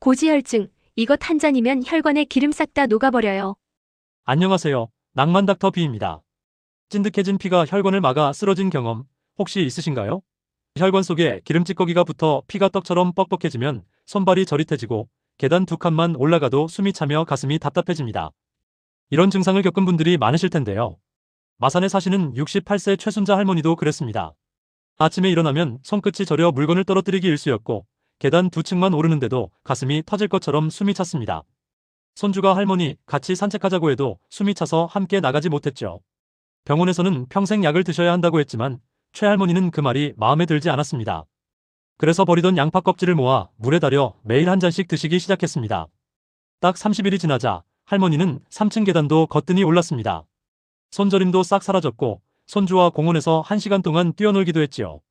고지혈증, 이것 한 잔이면 혈관에 기름 싹 다 녹아버려요. 안녕하세요. 낭만 닥터 B입니다. 찐득해진 피가 혈관을 막아 쓰러진 경험 혹시 있으신가요? 혈관 속에 기름 찌꺼기가 붙어 피가 떡처럼 뻑뻑해지면 손발이 저릿해지고 계단 두 칸만 올라가도 숨이 차며 가슴이 답답해집니다. 이런 증상을 겪은 분들이 많으실 텐데요. 마산에 사시는 68세 최순자 할머니도 그랬습니다. 아침에 일어나면 손끝이 저려 물건을 떨어뜨리기 일쑤였고 계단 두 층만 오르는데도 가슴이 터질 것처럼 숨이 찼습니다. 손주가 할머니 같이 산책하자고 해도 숨이 차서 함께 나가지 못했죠. 병원에서는 평생 약을 드셔야 한다고 했지만 최할머니는 그 말이 마음에 들지 않았습니다. 그래서 버리던 양파 껍질을 모아 물에 달여 매일 한 잔씩 드시기 시작했습니다. 딱 30일이 지나자 할머니는 3층 계단도 거뜬히 올랐습니다. 손저림도 싹 사라졌고 손주와 공원에서 1시간 동안 뛰어놀기도 했지요.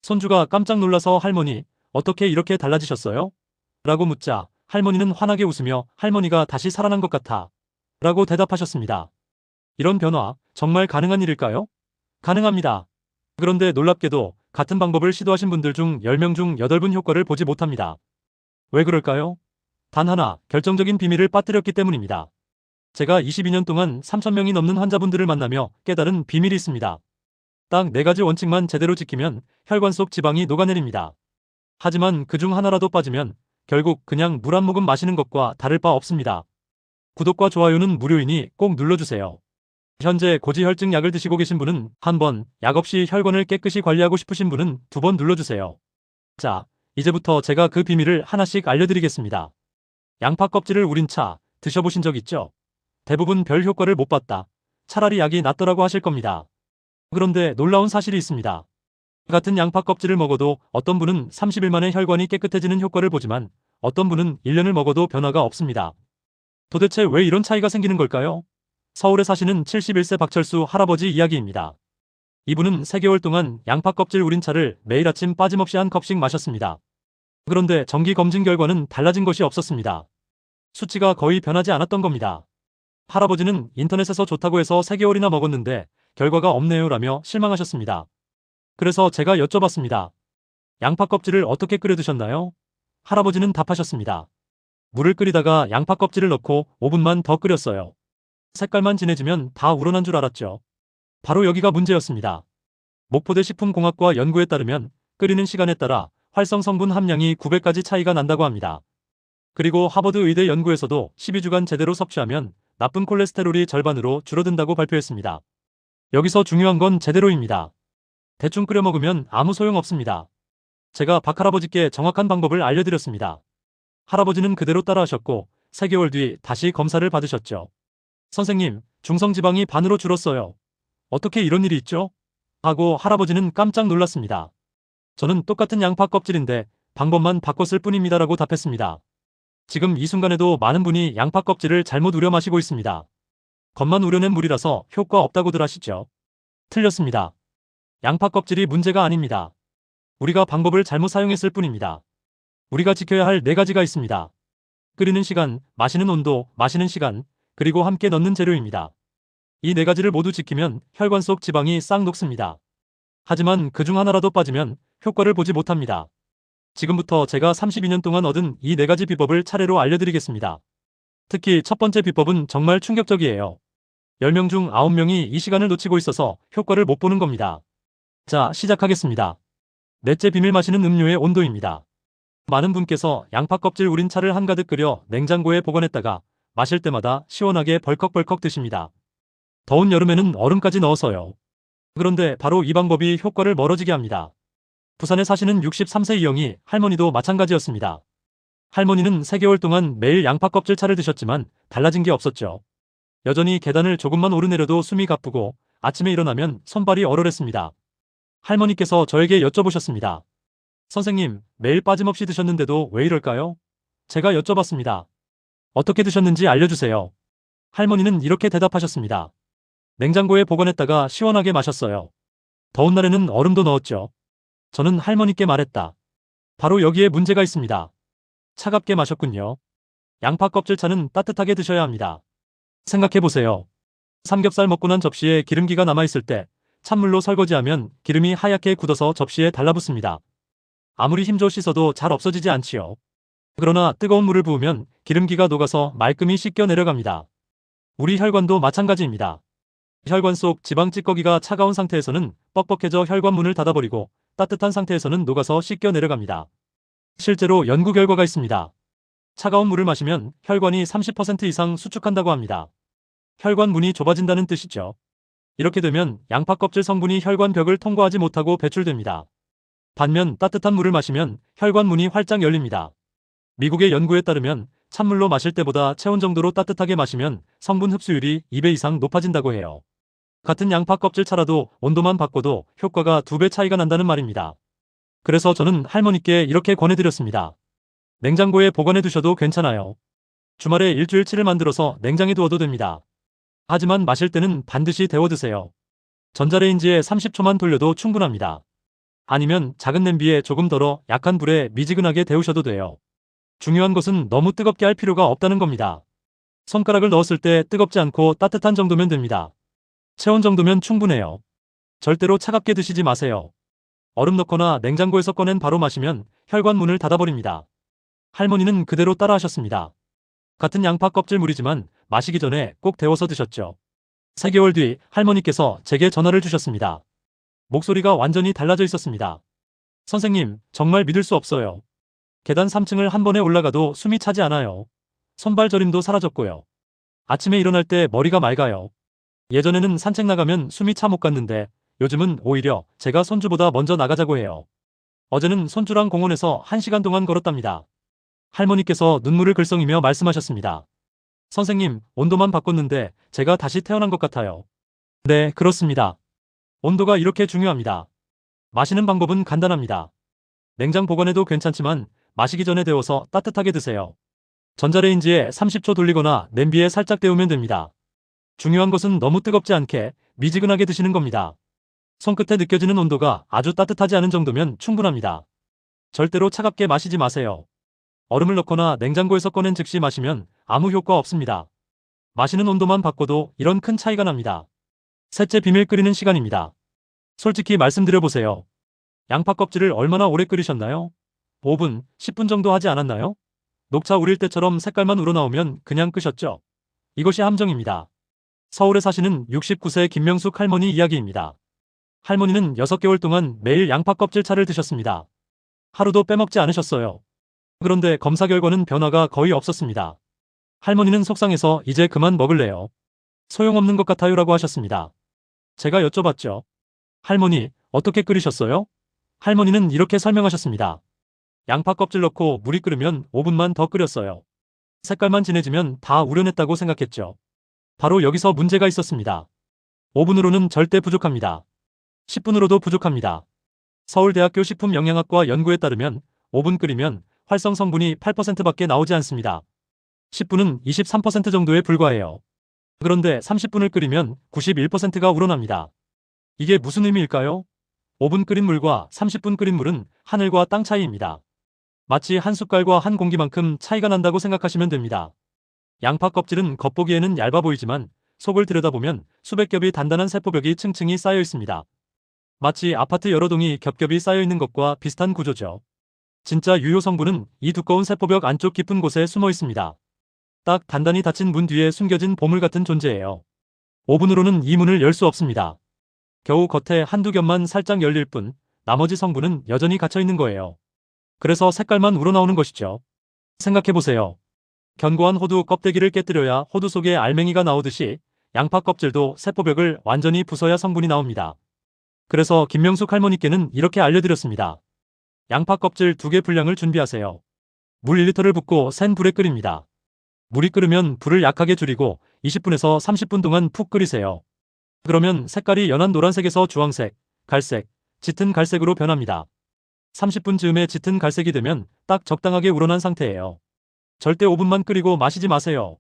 손주가 깜짝 놀라서 할머니, 어떻게 이렇게 달라지셨어요? 라고 묻자 할머니는 환하게 웃으며 할머니가 다시 살아난 것 같아 라고 대답하셨습니다. 이런 변화 정말 가능한 일일까요? 가능합니다. 그런데 놀랍게도 같은 방법을 시도하신 분들 중 10명 중 8분 효과를 보지 못합니다. 왜 그럴까요? 단 하나, 결정적인 비밀을 빠뜨렸기 때문입니다. 제가 22년 동안 3,000명이 넘는 환자분들을 만나며 깨달은 비밀이 있습니다. 딱 4가지 원칙만 제대로 지키면 혈관 속 지방이 녹아내립니다. 하지만 그중 하나라도 빠지면 결국 그냥 물 한 모금 마시는 것과 다를 바 없습니다. 구독과 좋아요는 무료이니 꼭 눌러주세요. 현재 고지혈증 약을 드시고 계신 분은 1번, 약 없이 혈관을 깨끗이 관리하고 싶으신 분은 2번 눌러주세요. 자, 이제부터 제가 그 비밀을 하나씩 알려드리겠습니다. 양파 껍질을 우린 차 드셔보신 적 있죠? 대부분 별 효과를 못 봤다. 차라리 약이 낫더라고 하실 겁니다. 그런데 놀라운 사실이 있습니다. 같은 양파 껍질을 먹어도 어떤 분은 30일 만에 혈관이 깨끗해지는 효과를 보지만 어떤 분은 1년을 먹어도 변화가 없습니다. 도대체 왜 이런 차이가 생기는 걸까요? 서울에 사시는 71세 박철수 할아버지 이야기입니다. 이분은 3개월 동안 양파 껍질 우린 차를 매일 아침 빠짐없이 한 컵씩 마셨습니다. 그런데 정기 검진 결과는 달라진 것이 없었습니다. 수치가 거의 변하지 않았던 겁니다. 할아버지는 인터넷에서 좋다고 해서 3개월이나 먹었는데 결과가 없네요 라며 실망하셨습니다. 그래서 제가 여쭤봤습니다. 양파 껍질을 어떻게 끓여 드셨나요? 할아버지는 답하셨습니다. 물을 끓이다가 양파 껍질을 넣고 5분만 더 끓였어요. 색깔만 진해지면 다 우러난 줄 알았죠. 바로 여기가 문제였습니다. 목포대 식품공학과 연구에 따르면 끓이는 시간에 따라 활성 성분 함량이 9배까지 차이가 난다고 합니다. 그리고 하버드 의대 연구에서도 12주간 제대로 섭취하면 나쁜 콜레스테롤이 절반으로 줄어든다고 발표했습니다. 여기서 중요한 건 제대로입니다. 대충 끓여 먹으면 아무 소용 없습니다. 제가 박 할아버지께 정확한 방법을 알려드렸습니다. 할아버지는 그대로 따라하셨고 3개월 뒤 다시 검사를 받으셨죠. 선생님, 중성지방이 반으로 줄었어요. 어떻게 이런 일이 있죠? 하고 할아버지는 깜짝 놀랐습니다. 저는 똑같은 양파 껍질인데 방법만 바꿨을 뿐입니다라고 답했습니다. 지금 이 순간에도 많은 분이 양파 껍질을 잘못 우려 마시고 있습니다. 겉만 우려낸 물이라서 효과 없다고들 하시죠. 틀렸습니다. 양파 껍질이 문제가 아닙니다. 우리가 방법을 잘못 사용했을 뿐입니다. 우리가 지켜야 할 4가지가 있습니다. 끓이는 시간, 마시는 온도, 마시는 시간, 그리고 함께 넣는 재료입니다. 이 4가지를 모두 지키면 혈관 속 지방이 싹 녹습니다. 하지만 그중 하나라도 빠지면 효과를 보지 못합니다. 지금부터 제가 32년 동안 얻은 이 4가지 비법을 차례로 알려드리겠습니다. 특히 첫 번째 비법은 정말 충격적이에요. 10명 중 9명이 이 시간을 놓치고 있어서 효과를 못 보는 겁니다. 자, 시작하겠습니다. 넷째 비밀 마시는 음료의 온도입니다. 많은 분께서 양파 껍질 우린 차를 한가득 끓여 냉장고에 보관했다가 마실 때마다 시원하게 벌컥벌컥 드십니다. 더운 여름에는 얼음까지 넣어서요. 그런데 바로 이 방법이 효과를 멀어지게 합니다. 부산에 사시는 63세 이영희 할머니도 마찬가지였습니다. 할머니는 3개월 동안 매일 양파 껍질 차를 드셨지만 달라진 게 없었죠. 여전히 계단을 조금만 오르내려도 숨이 가쁘고 아침에 일어나면 손발이 얼얼했습니다. 할머니께서 저에게 여쭤보셨습니다. 선생님, 매일 빠짐없이 드셨는데도 왜 이럴까요? 제가 여쭤봤습니다. 어떻게 드셨는지 알려주세요. 할머니는 이렇게 대답하셨습니다. 냉장고에 보관했다가 시원하게 마셨어요. 더운 날에는 얼음도 넣었죠. 저는 할머니께 말했다. 바로 여기에 문제가 있습니다. 차갑게 마셨군요. 양파 껍질 차는 따뜻하게 드셔야 합니다. 생각해보세요. 삼겹살 먹고 난 접시에 기름기가 남아있을 때 찬물로 설거지하면 기름이 하얗게 굳어서 접시에 달라붙습니다. 아무리 힘줘 씻어도 잘 없어지지 않지요. 그러나 뜨거운 물을 부으면 기름기가 녹아서 말끔히 씻겨 내려갑니다. 우리 혈관도 마찬가지입니다. 혈관 속 지방 찌꺼기가 차가운 상태에서는 뻑뻑해져 혈관문을 닫아버리고 따뜻한 상태에서는 녹아서 씻겨 내려갑니다. 실제로 연구 결과가 있습니다. 차가운 물을 마시면 혈관이 30% 이상 수축한다고 합니다. 혈관 문이 좁아진다는 뜻이죠. 이렇게 되면 양파 껍질 성분이 혈관 벽을 통과하지 못하고 배출됩니다. 반면 따뜻한 물을 마시면 혈관 문이 활짝 열립니다. 미국의 연구에 따르면 찬물로 마실 때보다 체온 정도로 따뜻하게 마시면 성분 흡수율이 2배 이상 높아진다고 해요. 같은 양파 껍질 차라도 온도만 바꿔도 효과가 2배 차이가 난다는 말입니다. 그래서 저는 할머니께 이렇게 권해드렸습니다. 냉장고에 보관해 두셔도 괜찮아요. 주말에 일주일치를 만들어서 냉장에 두어도 됩니다. 하지만 마실 때는 반드시 데워 드세요. 전자레인지에 30초만 돌려도 충분합니다. 아니면 작은 냄비에 조금 덜어 약한 불에 미지근하게 데우셔도 돼요. 중요한 것은 너무 뜨겁게 할 필요가 없다는 겁니다. 손가락을 넣었을 때 뜨겁지 않고 따뜻한 정도면 됩니다. 체온 정도면 충분해요. 절대로 차갑게 드시지 마세요. 얼음 넣거나 냉장고에서 꺼낸 바로 마시면 혈관 문을 닫아버립니다. 할머니는 그대로 따라하셨습니다. 같은 양파 껍질 물이지만 마시기 전에 꼭 데워서 드셨죠. 3개월 뒤 할머니께서 제게 전화를 주셨습니다. 목소리가 완전히 달라져 있었습니다. 선생님, 정말 믿을 수 없어요. 계단 3층을 한 번에 올라가도 숨이 차지 않아요. 손발 저림도 사라졌고요. 아침에 일어날 때 머리가 맑아요. 예전에는 산책 나가면 숨이 차 못 갔는데 요즘은 오히려 제가 손주보다 먼저 나가자고 해요. 어제는 손주랑 공원에서 1시간 동안 걸었답니다. 할머니께서 눈물을 글썽이며 말씀하셨습니다. 선생님, 온도만 바꿨는데 제가 다시 태어난 것 같아요. 네, 그렇습니다. 온도가 이렇게 중요합니다. 마시는 방법은 간단합니다. 냉장 보관해도 괜찮지만 마시기 전에 데워서 따뜻하게 드세요. 전자레인지에 30초 돌리거나 냄비에 살짝 데우면 됩니다. 중요한 것은 너무 뜨겁지 않게 미지근하게 드시는 겁니다. 손끝에 느껴지는 온도가 아주 따뜻하지 않은 정도면 충분합니다. 절대로 차갑게 마시지 마세요. 얼음을 넣거나 냉장고에서 꺼낸 즉시 마시면 아무 효과 없습니다. 마시는 온도만 바꿔도 이런 큰 차이가 납니다. 셋째 비밀 끓이는 시간입니다. 솔직히 말씀드려보세요. 양파 껍질을 얼마나 오래 끓이셨나요? 5분, 10분 정도 하지 않았나요? 녹차 우릴 때처럼 색깔만 우러나오면 그냥 끄셨죠? 이것이 함정입니다. 서울에 사시는 69세 김명숙 할머니 이야기입니다. 할머니는 6개월 동안 매일 양파 껍질 차를 드셨습니다. 하루도 빼먹지 않으셨어요. 그런데 검사 결과는 변화가 거의 없었습니다. 할머니는 속상해서 이제 그만 먹을래요. 소용없는 것 같아요 라고 하셨습니다. 제가 여쭤봤죠. 할머니, 어떻게 끓이셨어요? 할머니는 이렇게 설명하셨습니다. 양파 껍질 넣고 물이 끓으면 5분만 더 끓였어요. 색깔만 진해지면 다 우려냈다고 생각했죠. 바로 여기서 문제가 있었습니다. 5분으로는 절대 부족합니다. 10분으로도 부족합니다. 서울대학교 식품영양학과 연구에 따르면 5분 끓이면 활성 성분이 8%밖에 나오지 않습니다. 10분은 23% 정도에 불과해요. 그런데 30분을 끓이면 91%가 우러납니다. 이게 무슨 의미일까요? 5분 끓인 물과 30분 끓인 물은 하늘과 땅 차이입니다. 마치 한 숟갈과 한 공기만큼 차이가 난다고 생각하시면 됩니다. 양파 껍질은 겉보기에는 얇아 보이지만 속을 들여다보면 수백 겹이 단단한 세포벽이 층층이 쌓여 있습니다. 마치 아파트 여러 동이 겹겹이 쌓여 있는 것과 비슷한 구조죠. 진짜 유효 성분은 이 두꺼운 세포벽 안쪽 깊은 곳에 숨어 있습니다. 딱 단단히 닫힌 문 뒤에 숨겨진 보물 같은 존재예요. 5분으로는 이 문을 열 수 없습니다. 겨우 겉에 한두 겹만 살짝 열릴 뿐 나머지 성분은 여전히 갇혀 있는 거예요. 그래서 색깔만 우러나오는 것이죠. 생각해보세요. 견고한 호두 껍데기를 깨뜨려야 호두 속에 알맹이가 나오듯이 양파 껍질도 세포벽을 완전히 부숴야 성분이 나옵니다. 그래서 김명숙 할머니께는 이렇게 알려드렸습니다. 양파 껍질 2개 분량을 준비하세요. 물 1리터를 붓고 센 불에 끓입니다. 물이 끓으면 불을 약하게 줄이고 20분에서 30분 동안 푹 끓이세요. 그러면 색깔이 연한 노란색에서 주황색, 갈색, 짙은 갈색으로 변합니다. 30분 즈음에 짙은 갈색이 되면 딱 적당하게 우러난 상태예요. 절대 5분만 끓이고 마시지 마세요.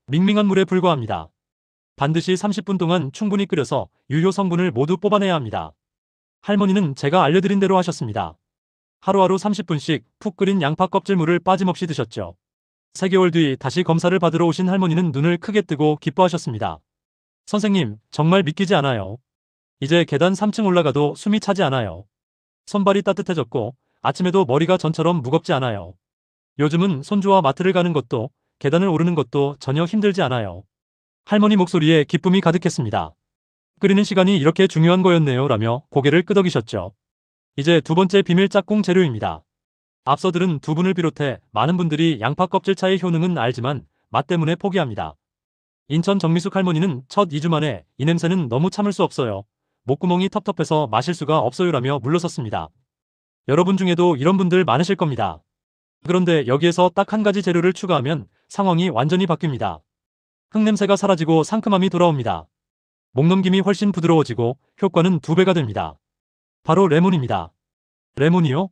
밍밍한 물에 불과합니다. 반드시 30분 동안 충분히 끓여서 유효 성분을 모두 뽑아내야 합니다. 할머니는 제가 알려드린 대로 하셨습니다. 하루하루 30분씩 푹 끓인 양파 껍질 물을 빠짐없이 드셨죠. 3개월 뒤 다시 검사를 받으러 오신 할머니는 눈을 크게 뜨고 기뻐하셨습니다. 선생님, 정말 믿기지 않아요. 이제 계단 3층 올라가도 숨이 차지 않아요. 손발이 따뜻해졌고 아침에도 머리가 전처럼 무겁지 않아요. 요즘은 손주와 마트를 가는 것도 계단을 오르는 것도 전혀 힘들지 않아요. 할머니 목소리에 기쁨이 가득했습니다. 끓이는 시간이 이렇게 중요한 거였네요 라며 고개를 끄덕이셨죠. 이제 두 번째 비밀 짝꿍 재료입니다. 앞서 들은 두 분을 비롯해 많은 분들이 양파 껍질차의 효능은 알지만 맛 때문에 포기합니다. 인천 정미숙 할머니는 첫 2주 만에 이 냄새는 너무 참을 수 없어요. 목구멍이 텁텁해서 마실 수가 없어요라며 물러섰습니다. 여러분 중에도 이런 분들 많으실 겁니다. 그런데 여기에서 딱 한 가지 재료를 추가하면 상황이 완전히 바뀝니다. 흙냄새가 사라지고 상큼함이 돌아옵니다. 목넘김이 훨씬 부드러워지고 효과는 2배가 됩니다. 바로 레몬입니다. 레몬이요?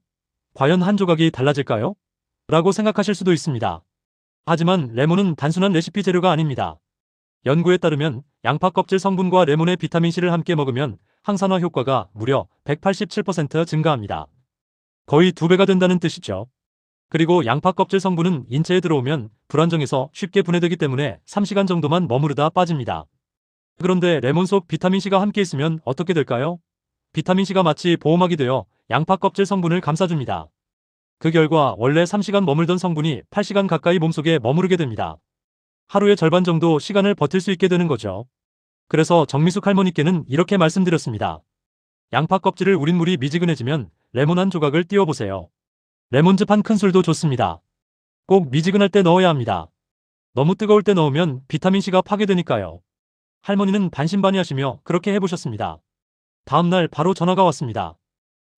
과연 한 조각이 달라질까요? 라고 생각하실 수도 있습니다. 하지만 레몬은 단순한 레시피 재료가 아닙니다. 연구에 따르면 양파 껍질 성분과 레몬의 비타민C를 함께 먹으면 항산화 효과가 무려 187% 증가합니다. 거의 2배가 된다는 뜻이죠. 그리고 양파 껍질 성분은 인체에 들어오면 불안정해서 쉽게 분해되기 때문에 3시간 정도만 머무르다 빠집니다. 그런데 레몬 속 비타민C가 함께 있으면 어떻게 될까요? 비타민C가 마치 보호막이 되어 양파 껍질 성분을 감싸줍니다. 그 결과 원래 3시간 머물던 성분이 8시간 가까이 몸속에 머무르게 됩니다. 하루의 절반 정도 시간을 버틸 수 있게 되는 거죠. 그래서 정미숙 할머니께는 이렇게 말씀드렸습니다. 양파 껍질을 우린 물이 미지근해지면 레몬 한 조각을 띄워보세요. 레몬즙 한 큰술도 좋습니다. 꼭 미지근할 때 넣어야 합니다. 너무 뜨거울 때 넣으면 비타민C가 파괴되니까요. 할머니는 반신반의하시며 그렇게 해보셨습니다. 다음날 바로 전화가 왔습니다.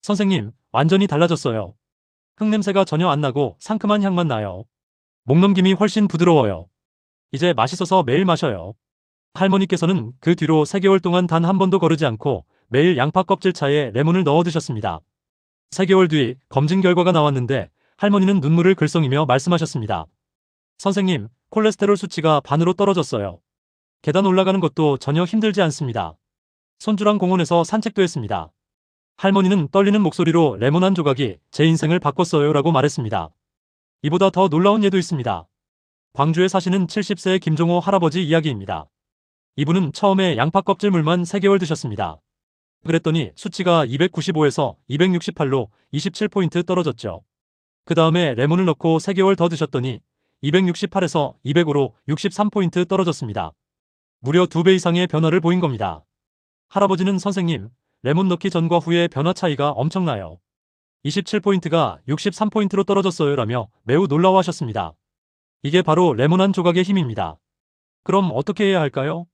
선생님, 완전히 달라졌어요. 흙냄새가 전혀 안 나고 상큼한 향만 나요. 목넘김이 훨씬 부드러워요. 이제 맛있어서 매일 마셔요. 할머니께서는 그 뒤로 3개월 동안 단 한 번도 거르지 않고 매일 양파 껍질 차에 레몬을 넣어 드셨습니다. 3개월 뒤 검진 결과가 나왔는데 할머니는 눈물을 글썽이며 말씀하셨습니다. 선생님, 콜레스테롤 수치가 반으로 떨어졌어요. 계단 올라가는 것도 전혀 힘들지 않습니다. 손주랑 공원에서 산책도 했습니다. 할머니는 떨리는 목소리로 레몬 한 조각이 제 인생을 바꿨어요 라고 말했습니다. 이보다 더 놀라운 예도 있습니다. 광주에 사시는 70세의 김종호 할아버지 이야기입니다. 이분은 처음에 양파 껍질 물만 3개월 드셨습니다. 그랬더니 수치가 295에서 268로 27포인트 떨어졌죠. 그 다음에 레몬을 넣고 3개월 더 드셨더니 268에서 205로 63포인트 떨어졌습니다. 무려 2배 이상의 변화를 보인 겁니다. 할아버지는 선생님, 레몬 넣기 전과 후의 변화 차이가 엄청나요. 27포인트가 63포인트로 떨어졌어요 라며 매우 놀라워하셨습니다. 이게 바로 레몬 한 조각의 힘입니다. 그럼 어떻게 해야 할까요?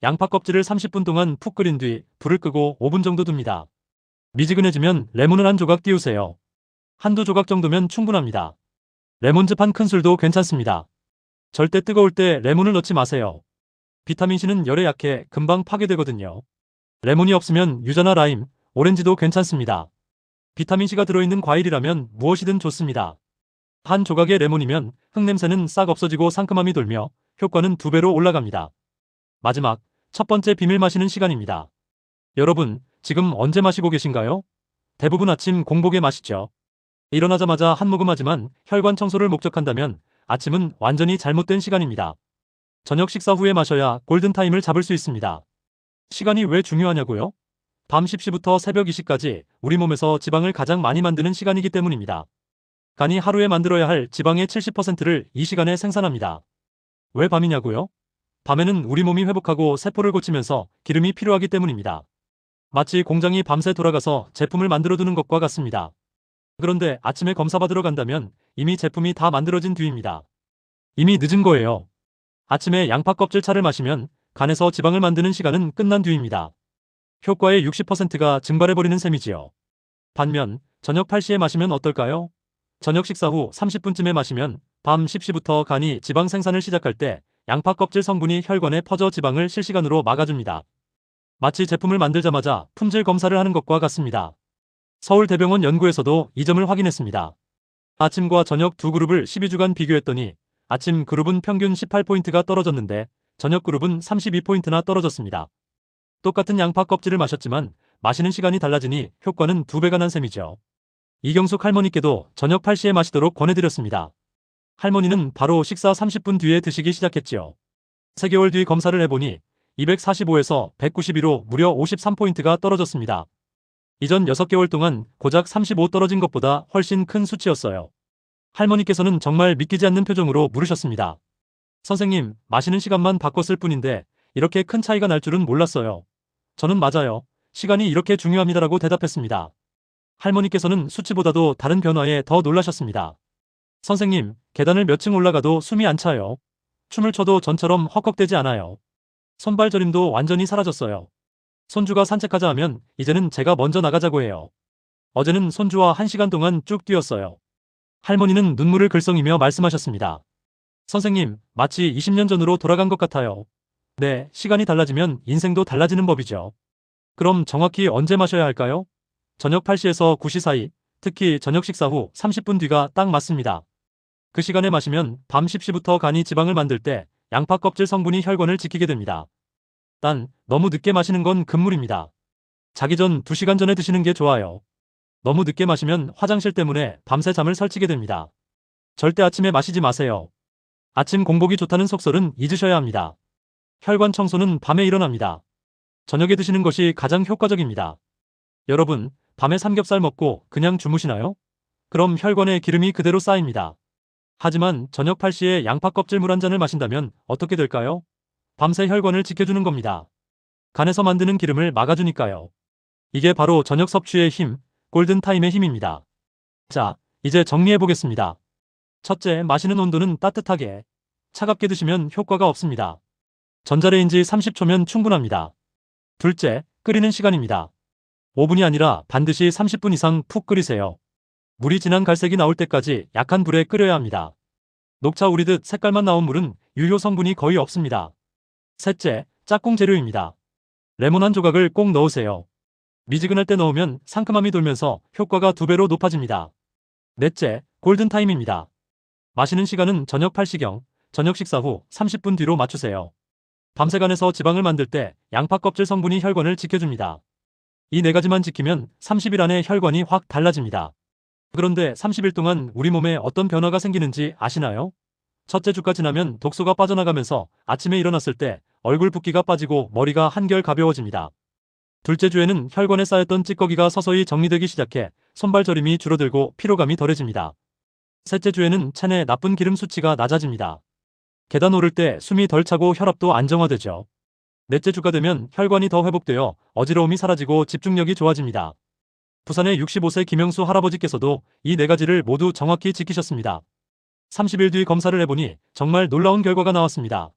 양파 껍질을 30분 동안 푹 끓인 뒤 불을 끄고 5분 정도 둡니다. 미지근해지면 레몬을 한 조각 띄우세요. 한두 조각 정도면 충분합니다. 레몬즙 한 큰술도 괜찮습니다. 절대 뜨거울 때 레몬을 넣지 마세요. 비타민C는 열에 약해 금방 파괴되거든요. 레몬이 없으면 유자나 라임, 오렌지도 괜찮습니다. 비타민C가 들어있는 과일이라면 무엇이든 좋습니다. 한 조각의 레몬이면 흙냄새는 싹 없어지고 상큼함이 돌며 효과는 2배로 올라갑니다. 마지막, 첫 번째 비밀 마시는 시간입니다. 여러분, 지금 언제 마시고 계신가요? 대부분 아침 공복에 마시죠. 일어나자마자 한 모금 하지만 혈관 청소를 목적한다면 아침은 완전히 잘못된 시간입니다. 저녁 식사 후에 마셔야 골든타임을 잡을 수 있습니다. 시간이 왜 중요하냐고요? 밤 10시부터 새벽 2시까지 우리 몸에서 지방을 가장 많이 만드는 시간이기 때문입니다. 간이 하루에 만들어야 할 지방의 70%를 이 시간에 생산합니다. 왜 밤이냐고요? 밤에는 우리 몸이 회복하고 세포를 고치면서 기름이 필요하기 때문입니다. 마치 공장이 밤새 돌아가서 제품을 만들어두는 것과 같습니다. 그런데 아침에 검사받으러 간다면 이미 제품이 다 만들어진 뒤입니다. 이미 늦은 거예요. 아침에 양파 껍질 차를 마시면 간에서 지방을 만드는 시간은 끝난 뒤입니다. 효과의 60%가 증발해버리는 셈이지요. 반면 저녁 8시에 마시면 어떨까요? 저녁 식사 후 30분쯤에 마시면 밤 10시부터 간이 지방 생산을 시작할 때 양파 껍질 성분이 혈관에 퍼져 지방을 실시간으로 막아줍니다. 마치 제품을 만들자마자 품질 검사를 하는 것과 같습니다. 서울대병원 연구에서도 이 점을 확인했습니다. 아침과 저녁 두 그룹을 12주간 비교했더니 아침 그룹은 평균 18포인트가 떨어졌는데 저녁 그룹은 32포인트나 떨어졌습니다. 똑같은 양파 껍질을 마셨지만 마시는 시간이 달라지니 효과는 2배가 난 셈이죠. 이경숙 할머니께도 저녁 8시에 마시도록 권해드렸습니다. 할머니는 바로 식사 30분 뒤에 드시기 시작했지요. 3개월 뒤 검사를 해보니 245에서 192로 무려 53포인트가 떨어졌습니다. 이전 6개월 동안 고작 35 떨어진 것보다 훨씬 큰 수치였어요. 할머니께서는 정말 믿기지 않는 표정으로 물으셨습니다. 선생님, 마시는 시간만 바꿨을 뿐인데 이렇게 큰 차이가 날 줄은 몰랐어요. 저는 맞아요. 시간이 이렇게 중요합니다라고 대답했습니다. 할머니께서는 수치보다도 다른 변화에 더 놀라셨습니다. 선생님, 계단을 몇 층 올라가도 숨이 안 차요. 춤을 춰도 전처럼 헉헉대지 않아요. 손발 저림도 완전히 사라졌어요. 손주가 산책하자 하면 이제는 제가 먼저 나가자고 해요. 어제는 손주와 1시간 동안 쭉 뛰었어요. 할머니는 눈물을 글썽이며 말씀하셨습니다. 선생님, 마치 20년 전으로 돌아간 것 같아요. 네, 시간이 달라지면 인생도 달라지는 법이죠. 그럼 정확히 언제 마셔야 할까요? 저녁 8시에서 9시 사이, 특히 저녁 식사 후 30분 뒤가 딱 맞습니다. 그 시간에 마시면 밤 10시부터 간이 지방을 만들 때 양파 껍질 성분이 혈관을 지키게 됩니다. 단, 너무 늦게 마시는 건 금물입니다. 자기 전 2시간 전에 드시는 게 좋아요. 너무 늦게 마시면 화장실 때문에 밤새 잠을 설치게 됩니다. 절대 아침에 마시지 마세요. 아침 공복이 좋다는 속설은 잊으셔야 합니다. 혈관 청소는 밤에 일어납니다. 저녁에 드시는 것이 가장 효과적입니다. 여러분, 밤에 삼겹살 먹고 그냥 주무시나요? 그럼 혈관에 기름이 그대로 쌓입니다. 하지만 저녁 8시에 양파 껍질 물 한 잔을 마신다면 어떻게 될까요? 밤새 혈관을 지켜주는 겁니다. 간에서 만드는 기름을 막아주니까요. 이게 바로 저녁 섭취의 힘, 골든타임의 힘입니다. 자, 이제 정리해보겠습니다. 첫째, 마시는 온도는 따뜻하게. 차갑게 드시면 효과가 없습니다. 전자레인지 30초면 충분합니다. 둘째, 끓이는 시간입니다. 5분이 아니라 반드시 30분 이상 푹 끓이세요. 물이 진한 갈색이 나올 때까지 약한 불에 끓여야 합니다. 녹차 우리듯 색깔만 나온 물은 유효 성분이 거의 없습니다. 셋째, 짝꿍 재료입니다. 레몬 한 조각을 꼭 넣으세요. 미지근할 때 넣으면 상큼함이 돌면서 효과가 2배로 높아집니다. 넷째, 골든타임입니다. 마시는 시간은 저녁 8시경, 저녁 식사 후 30분 뒤로 맞추세요. 밤새 간에서 지방을 만들 때 양파 껍질 성분이 혈관을 지켜줍니다. 이 4가지만 지키면 30일 안에 혈관이 확 달라집니다. 그런데 30일 동안 우리 몸에 어떤 변화가 생기는지 아시나요? 첫째 주가 지나면 독소가 빠져나가면서 아침에 일어났을 때 얼굴 붓기가 빠지고 머리가 한결 가벼워집니다. 둘째 주에는 혈관에 쌓였던 찌꺼기가 서서히 정리되기 시작해 손발 저림이 줄어들고 피로감이 덜해집니다. 셋째 주에는 체내 나쁜 기름 수치가 낮아집니다. 계단 오를 때 숨이 덜 차고 혈압도 안정화되죠. 넷째 주가 되면 혈관이 더 회복되어 어지러움이 사라지고 집중력이 좋아집니다. 부산의 65세 김영수 할아버지께서도 이 4가지를 모두 정확히 지키셨습니다. 30일 뒤 검사를 해보니 정말 놀라운 결과가 나왔습니다.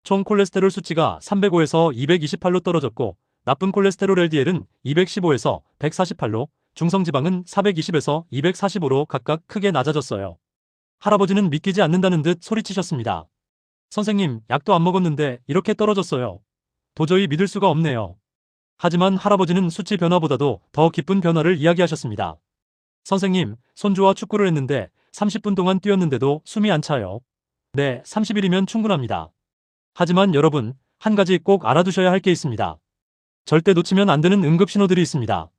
총 콜레스테롤 수치가 305에서 228로 떨어졌고 나쁜 콜레스테롤 LDL은 215에서 148로 중성지방은 420에서 245로 각각 크게 낮아졌어요. 할아버지는 믿기지 않는다는 듯 소리치셨습니다. 선생님, 약도 안 먹었는데 이렇게 떨어졌어요. 도저히 믿을 수가 없네요. 하지만 할아버지는 수치 변화보다도 더 기쁜 변화를 이야기하셨습니다. 선생님, 손주와 축구를 했는데 30분 동안 뛰었는데도 숨이 안 차요. 네, 30일이면 충분합니다. 하지만 여러분, 한 가지 꼭 알아두셔야 할 게 있습니다. 절대 놓치면 안 되는 응급 신호들이 있습니다.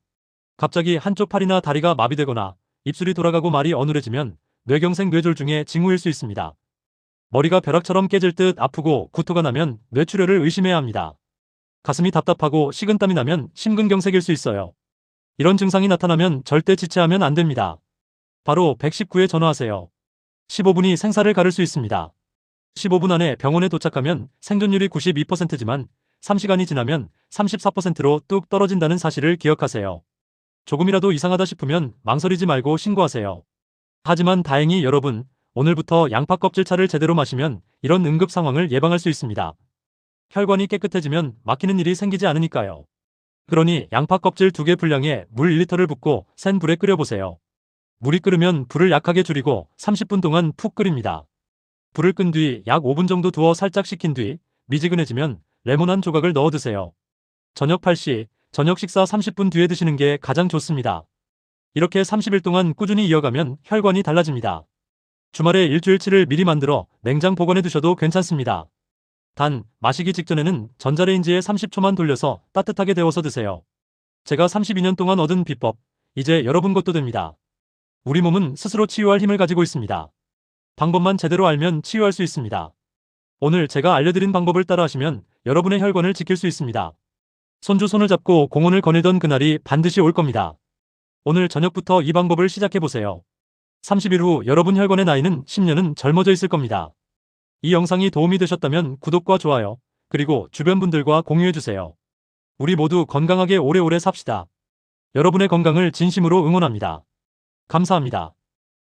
갑자기 한쪽 팔이나 다리가 마비되거나 입술이 돌아가고 말이 어눌해지면 뇌경색 뇌졸중의 징후일 수 있습니다. 머리가 벼락처럼 깨질 듯 아프고 구토가 나면 뇌출혈을 의심해야 합니다. 가슴이 답답하고 식은땀이 나면 심근경색일 수 있어요. 이런 증상이 나타나면 절대 지체하면 안 됩니다. 바로 119에 전화하세요. 15분이 생사를 가를 수 있습니다. 15분 안에 병원에 도착하면 생존율이 92%지만 3시간이 지나면 34%로 뚝 떨어진다는 사실을 기억하세요. 조금이라도 이상하다 싶으면 망설이지 말고 신고하세요. 하지만 다행히 여러분, 오늘부터 양파 껍질차를 제대로 마시면 이런 응급 상황을 예방할 수 있습니다. 혈관이 깨끗해지면 막히는 일이 생기지 않으니까요. 그러니 양파 껍질 2개 분량에 물 1리터를 붓고 센 불에 끓여보세요. 물이 끓으면 불을 약하게 줄이고 30분 동안 푹 끓입니다. 불을 끈 뒤 약 5분 정도 두어 살짝 식힌 뒤 미지근해지면 레몬 한 조각을 넣어 드세요. 저녁 8시, 저녁 식사 30분 뒤에 드시는 게 가장 좋습니다. 이렇게 30일 동안 꾸준히 이어가면 혈관이 달라집니다. 주말에 일주일치를 미리 만들어 냉장 보관해 두셔도 괜찮습니다. 단, 마시기 직전에는 전자레인지에 30초만 돌려서 따뜻하게 데워서 드세요. 제가 32년 동안 얻은 비법, 이제 여러분 것도 됩니다. 우리 몸은 스스로 치유할 힘을 가지고 있습니다. 방법만 제대로 알면 치유할 수 있습니다. 오늘 제가 알려드린 방법을 따라하시면 여러분의 혈관을 지킬 수 있습니다. 손주 손을 잡고 공원을 거닐던 그날이 반드시 올 겁니다. 오늘 저녁부터 이 방법을 시작해보세요. 30일 후 여러분 혈관의 나이는 10년은 젊어져 있을 겁니다. 이 영상이 도움이 되셨다면 구독과 좋아요, 그리고 주변 분들과 공유해주세요. 우리 모두 건강하게 오래오래 삽시다. 여러분의 건강을 진심으로 응원합니다. 감사합니다.